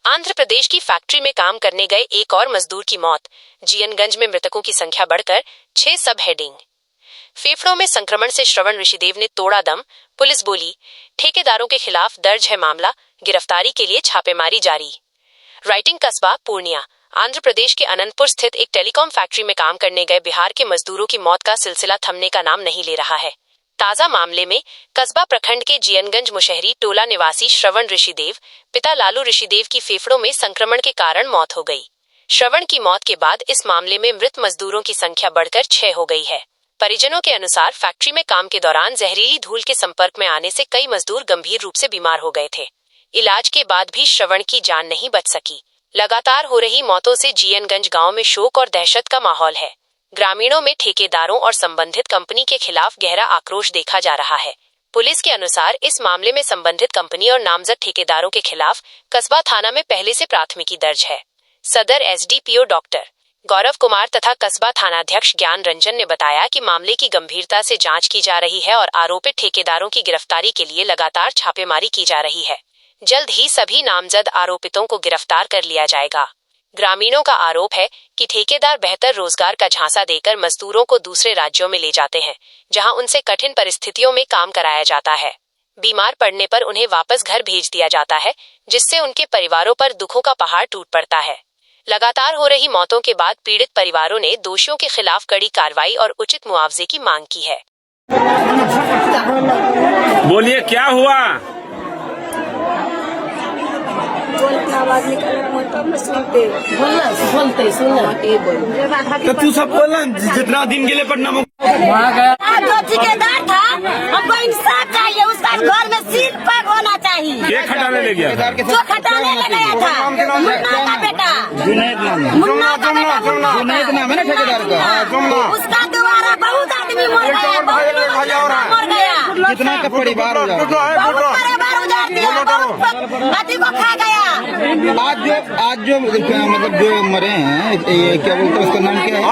आंध्र प्रदेश की फैक्ट्री में काम करने गए एक और मजदूर की मौत। जीएनगंज में मृतकों की संख्या बढ़कर 6। सब हेडिंग। फेफड़ों में संक्रमण से श्रवण ऋषिदेव ने तोड़ा दम, पुलिस बोली। ठेकेदारों के खिलाफ दर्ज है मामला, गिरफ्तारी के लिए छापेमारी जारी। राइटिंग कस्बा पूर्णिया। आंध्र प्रदेश के अनंतपुर स्थित एक टेलीकॉम फैक्ट्री में काम करने गए बिहार के मजदूरों की मौत का सिलसिला थमने का नाम नहीं ले रहा है। ताजा मामले में कस्बा प्रखंड के जीएनगंज मुशहरी टोला निवासी श्रवण ऋषिदेव, पिता लालू ऋषिदेव की फेफड़ों में संक्रमण के कारण मौत हो गई। श्रवण की मौत के बाद इस मामले में मृत मजदूरों की संख्या बढ़कर 6 हो गई है। परिजनों के अनुसार फैक्ट्री में काम के दौरान जहरीली धूल के संपर्क में आने से कई मजदूर गंभीर रूप से बीमार हो गए थे। इलाज के बाद भी श्रवण की जान नहीं बच सकी। लगातार हो रही मौतों से जीएनगंज गांव में शोक और दहशत का माहौल है। ग्रामीणों में ठेकेदारों और संबंधित कंपनी के खिलाफ गहरा आक्रोश देखा जा रहा है। पुलिस के अनुसार इस मामले में संबंधित कंपनी और नामजद ठेकेदारों के खिलाफ कस्बा थाना में पहले से प्राथमिकी दर्ज है। सदर एसडीपीओ डॉक्टर गौरव कुमार तथा कस्बा थानाध्यक्ष ज्ञान रंजन ने बताया कि मामले की गंभीरता से जांच की जा रही है और आरोपित ठेकेदारों की गिरफ्तारी के लिए लगातार छापेमारी की जा रही है। जल्द ही सभी नामजद आरोपितों को गिरफ्तार कर लिया जाएगा। ग्रामीणों का आरोप है कि ठेकेदार बेहतर रोजगार का झांसा देकर मजदूरों को दूसरे राज्यों में ले जाते हैं, जहां उनसे कठिन परिस्थितियों में काम कराया जाता है। बीमार पड़ने पर उन्हें वापस घर भेज दिया जाता है, जिससे उनके परिवारों पर दुखों का पहाड़ टूट पड़ता है। लगातार हो रही मौतों के बाद पीड़ित परिवारों ने दोषियों के खिलाफ कड़ी कार्रवाई और उचित मुआवजे की मांग की है। बोलिए, क्या हुआ? तो तू सब बोल जितना दिन के लिए पढ़ना जो ठेकेदार था, हमको इंसाफ चाहिए। उसका घर में सील पैक होना चाहिए। ये खटाने ले गया था? जो खटाने ले गया था मुन्ना का बेटा, मुन्ना का बेटा, जुनैद नाम है ना ठेकेदार का। उसका द्वारा बहुत आदमी मर गया, बहुत मर गया। कितना का परिवार हो जाए, बहुत परिवार उजाड़ दिया, बहुत अति को खा गया। आज जो मतलब जो मरे हैं, ये क्या बोलते हैं, उसका नाम क्या है?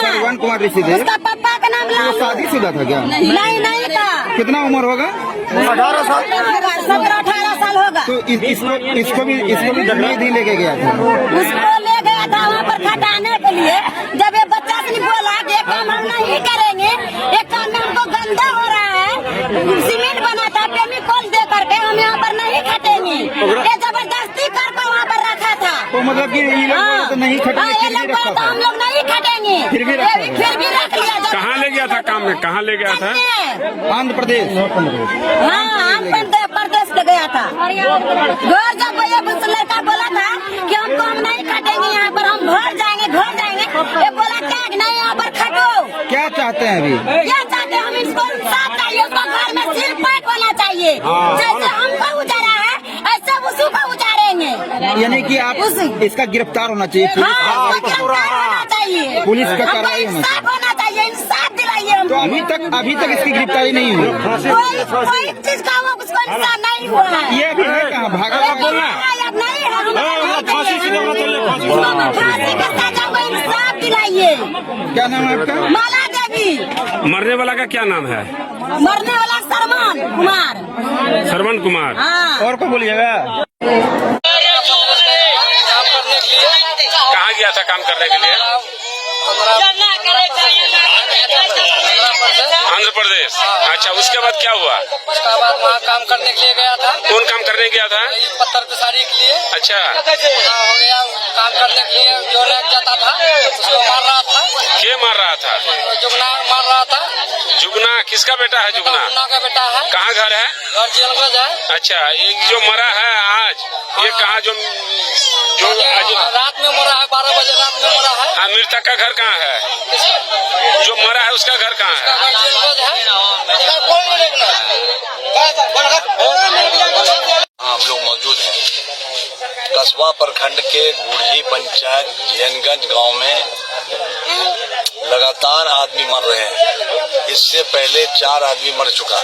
श्रवण कुमार ऋषिदेव। उसका पापा का नाम लालू। शादीशुदा था क्या? नहीं था। कितना उम्र होगा? 18 साल। 17-18 साल होगा। तो इसको भी जुनैद ही लेके गया था। उसको ले गया था वहाँ पर खटाने के लिए। जब ये बच्चा से बोला कि ये काम हम नहीं करेंगे, ये काम में हमको गंदा हो रहा है, सीमेंट बना था केमिकल दे करके, हम यहाँ पर नहीं खटेंगे, ये जबरदस्ती करके वहाँ पर रखा था। तो मतलब कि ये लोग तो नहीं खटेंगे, हम लोग नहीं खटेंगे, फिर भी रख लिया। कहाँ ले गया था काम में? कहाँ ले गया था? आंध्र प्रदेश। हाँ, आंध्र प्रदेश ले गया था। घर जब ये लड़का बोला था कि हमको हम नहीं खटेंगे यहाँ पर, हम घर जाएंगे। ये बोला क्या नहीं, यहाँ पर खटो। क्या चाहते हैं अभी? क्या चाहते हैं? हम इसको इंसाफ चाहिए। उसको घर में सील पैक होना चाहिए। जैसे हमको उजारा है, ऐसे उसको को उजारेंगे। यानी कि आप इसका गिरफ्तार होना चाहिए। पुलिस का कार्रवाई होना चाहिए। इंसाफ दिलाइए। तो अभी तक इसकी गिरफ्तारी नहीं हुई। कोई चीज का उसको इंसाफ नहीं हुआ है। ये अभी है कहाँ? भागा हुआ बोलना नहीं है। फांसी का सजा को इंसाफ दिलाइए। क्या नाम है आपका? माला देवी। मरने वाला का क्या नाम है? मरने वाला श्रवण कुमार। श्रवण कुमार। हाँ। और को बोलिएगा। कहाँ गया था काम करने के लिए? आंध्र प्रदेश। अच्छा, उसके बाद क्या हुआ? उसके बाद वहाँ काम करने के लिए गया था। कौन काम करने गया था? पत्थर पिसारी के लिए। अच्छा, वहाँ हो गया काम करने के लिए। जो लग जाता था उसको मार रहा था। क्या मार रहा था? जुगना मार रहा था। जुगना किसका बेटा है? जुगना मुन्ना का बेटा है। कहाँ घर है? घर जेलगंज है। अच्छा, ये जो मरा है आज, ये कहाँ जो रात में मरा है, 12 बजे रात में मरा है। हाँ, मृतक का घर कहाँ है? जो मरा है उसका घर कहाँ है? हम लोग मौजूद हैं कस्बा प्रखंड के बूढ़ी पंचायत जीएनगंज गांव में। लगातार आदमी मर रहे हैं। इससे पहले 4 आदमी मर चुका,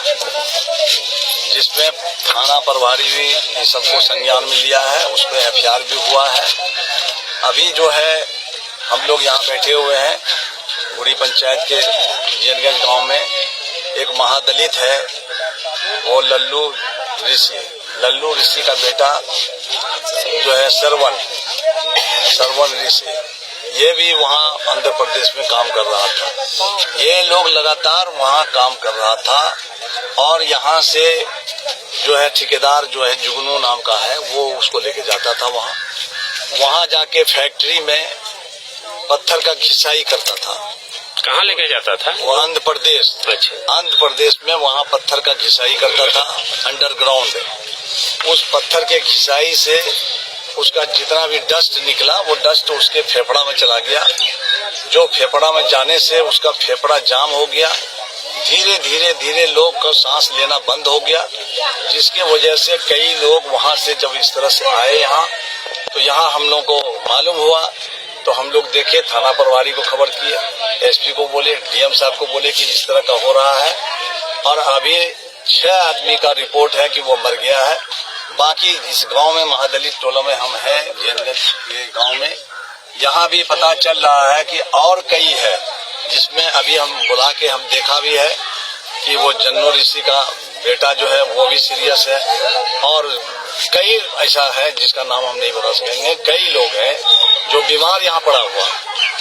जिसमें थाना प्रभारी भी सबको संज्ञान में लिया है। उस पर एफआईआर भी हुआ है। अभी जो है हम लोग यहाँ बैठे हुए हैं बूढ़ी पंचायत के जीएनगंज गांव में। एक महादलित है, वो लल्लू ऋषि, लल्लू ऋषि का बेटा जो है सरवन ऋषि, ये भी वहाँ आंध्र प्रदेश में काम कर रहा था। ये लोग लगातार वहाँ काम कर रहा था और यहाँ से जो है ठेकेदार जो है जुगनू नाम का है, वो उसको लेके जाता था वहाँ जाके फैक्ट्री में पत्थर का घिसाई करता था। कहाँ लेके जाता था? वो आंध्र प्रदेश। अच्छा। आंध्र प्रदेश में वहाँ पत्थर का घिसाई करता था अंडरग्राउंड। उस पत्थर के घिसाई से उसका जितना भी डस्ट निकला वो डस्ट उसके फेफड़ा में चला गया। जो फेफड़ा में जाने से उसका फेफड़ा जाम हो गया। धीरे धीरे धीरे लोग का सांस लेना बंद हो गया, जिसके वजह से कई लोग वहाँ से जब इस तरह से आए यहाँ, तो यहाँ हम लोग को मालूम हुआ तो हम लोग देखे, थाना प्रभारी को खबर किए, एसपी को बोले, डीएम साहब को बोले कि इस तरह का हो रहा है। और अभी 6 आदमी का रिपोर्ट है कि वो मर गया है। बाकी इस गांव में महादलित टोला में हम हैं, जीएनगंज के गांव में, यहाँ भी पता चल रहा है कि और कई है, जिसमें अभी हम बुला के हम देखा भी है कि वो जन्नो ऋषि का बेटा जो है वो भी सीरियस है। और कई ऐसा है जिसका नाम हम नहीं बता सकेंगे। कई लोग हैं जो बीमार यहाँ पड़ा हुआ।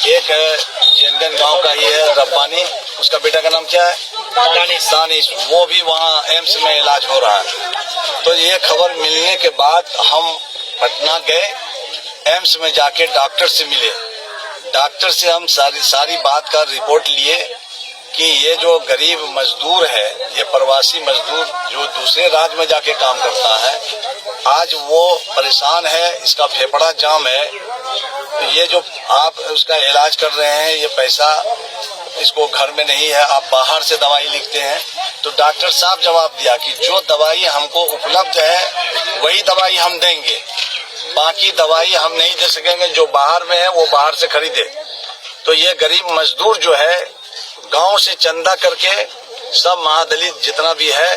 एक है जीएनगंज गांव का ही है रब्बानी, उसका बेटा का नाम क्या है? दानिश। वो भी वहाँ एम्स में इलाज हो रहा है। तो ये खबर मिलने के बाद हम पटना गए, एम्स में जाके डॉक्टर से मिले। डॉक्टर से हम सारी बात का रिपोर्ट लिए कि ये जो गरीब मजदूर है, ये प्रवासी मजदूर जो दूसरे राज्य में जाके काम करता है, आज वो परेशान है, इसका फेफड़ा जाम है। तो ये जो आप उसका इलाज कर रहे हैं, ये पैसा इसको घर में नहीं है, आप बाहर से दवाई लिखते हैं। तो डॉक्टर साहब जवाब दिया कि जो दवाई हमको उपलब्ध है वही दवाई हम देंगे, बाकी दवाई हम नहीं दे सकेंगे, जो बाहर में है वो बाहर से खरीदे। तो ये गरीब मजदूर जो है गांव से चंदा करके सब महादलित जितना भी है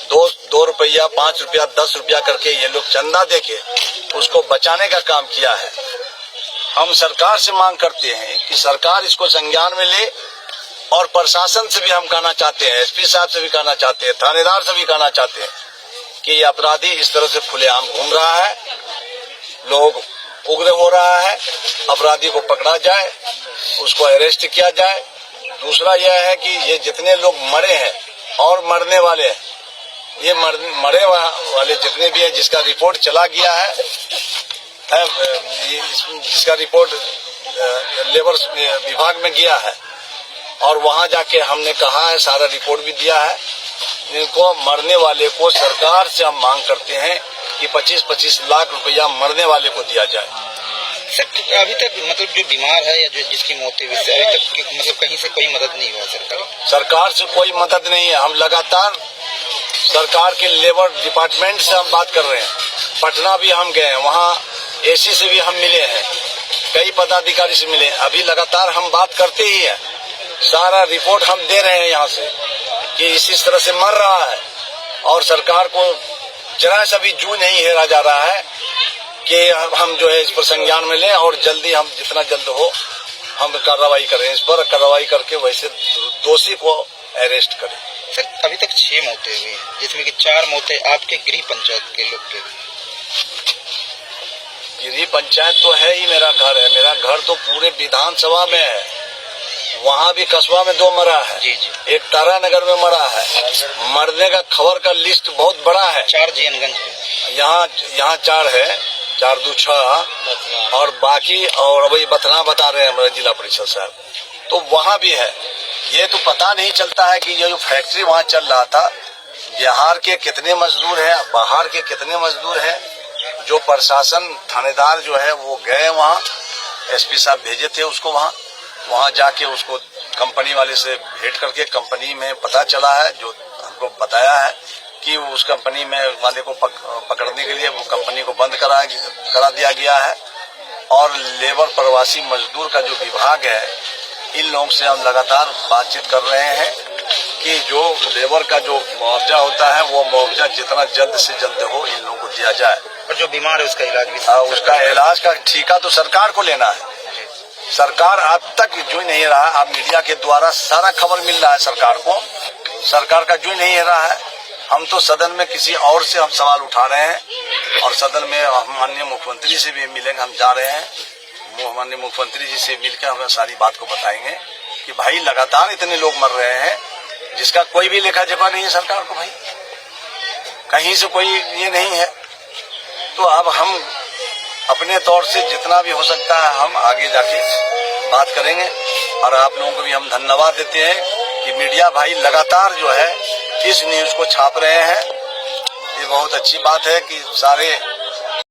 2 रुपया, 5 रुपया, 10 रुपया करके ये लोग चंदा देके उसको बचाने का काम किया है। हम सरकार से मांग करते हैं कि सरकार इसको संज्ञान में ले, और प्रशासन से भी हम कहना चाहते हैं, एसपी साहब से भी कहना चाहते हैं, थानेदार से भी कहना चाहते हैं कि ये अपराधी इस तरह से खुलेआम घूम रहा है, लोग उग्र हो रहा है, अपराधी को पकड़ा जाए, उसको अरेस्ट किया जाए। दूसरा यह है कि ये जितने लोग मरे हैं और मरने वाले हैं, ये मरे वाले जितने भी हैं, जिसका रिपोर्ट चला गया है, जिसका रिपोर्ट लेबर विभाग में गया है, और वहां जाके हमने कहा है, सारा रिपोर्ट भी दिया है। इनको मरने वाले को सरकार से हम मांग करते हैं कि 25-25 लाख रुपया मरने वाले को दिया जाए। सर अभी तक मतलब जो बीमार है या जो जिसकी मौत हुई, अभी तक मतलब कहीं से कोई मदद नहीं हुआ सरकार से कोई मदद नहीं है। हम लगातार सरकार के लेबर डिपार्टमेंट से हम बात कर रहे हैं। पटना भी हम गए हैं, वहाँ एसी से भी हम मिले हैं, कई पदाधिकारी से मिले। अभी लगातार हम बात करते ही हैं, सारा रिपोर्ट हम दे रहे हैं यहाँ से कि इस तरह से मर रहा है, और सरकार को जरा सा भी जू नहीं हेरा जा रहा है कि हम जो है इस पर संज्ञान में लें, और जल्दी हम जितना जल्द हो हम कार्रवाई करें, इस पर कार्रवाई करके वैसे दोषी को अरेस्ट करें। सर अभी तक 6 मौतें हुई हैं, जिसमें कि 4 मौतें आपके गृह पंचायत के लोग के। गृह पंचायत तो है ही, मेरा घर है, मेरा घर तो पूरे विधानसभा में है। वहाँ भी कस्बा में 2 मरा है, जी जी, एक तारानगर में मरा है। मरने का खबर का लिस्ट बहुत बड़ा है। 4 जीएनगंज में, यहाँ 4 है, 4 2 6, और बाकी और वही बथना बता रहे हैं हमारे जिला परिषद साहब, तो वहाँ भी है। ये तो पता नहीं चलता है कि ये जो फैक्ट्री वहाँ चल रहा था, बिहार के कितने मजदूर हैं, बाहर के कितने मजदूर हैं। जो प्रशासन थानेदार जो है वो गए वहाँ, एसपी साहब भेजे थे उसको वहाँ जाके उसको कंपनी वाले से भेंट करके कंपनी में पता चला है, जो हमको बताया है कि उस कंपनी में वाले को पकड़ने के लिए वो कंपनी को बंद करा दिया गया है। और लेबर प्रवासी मजदूर का जो विभाग है, इन लोगों से हम लगातार बातचीत कर रहे हैं कि जो लेबर का जो मुआवजा होता है वो मुआवजा जितना जल्द से जल्द हो इन लोगों को दिया जाए। और जो बीमार है उसका इलाज भी, उसका इलाज का ठीका तो सरकार को लेना है। सरकार अब तक जुड़ नहीं रहा। अब मीडिया के द्वारा सारा खबर मिल रहा है सरकार को, सरकार का जुड़ नहीं रहा है। हम तो सदन में किसी और से हम सवाल उठा रहे हैं और सदन में हम माननीय मुख्यमंत्री से भी मिलेंगे, हम जा रहे हैं। माननीय मुख्यमंत्री जी से मिलकर हमें सारी बात को बताएंगे कि भाई लगातार इतने लोग मर रहे हैं जिसका कोई भी लेखा जोखा नहीं है सरकार को, भाई कहीं से कोई ये नहीं है। तो अब हम अपने तौर से जितना भी हो सकता है हम आगे जाके बात करेंगे। और आप लोगों को भी हम धन्यवाद देते हैं कि मीडिया भाई लगातार जो है इस न्यूज को छाप रहे हैं। ये बहुत अच्छी बात है कि सारे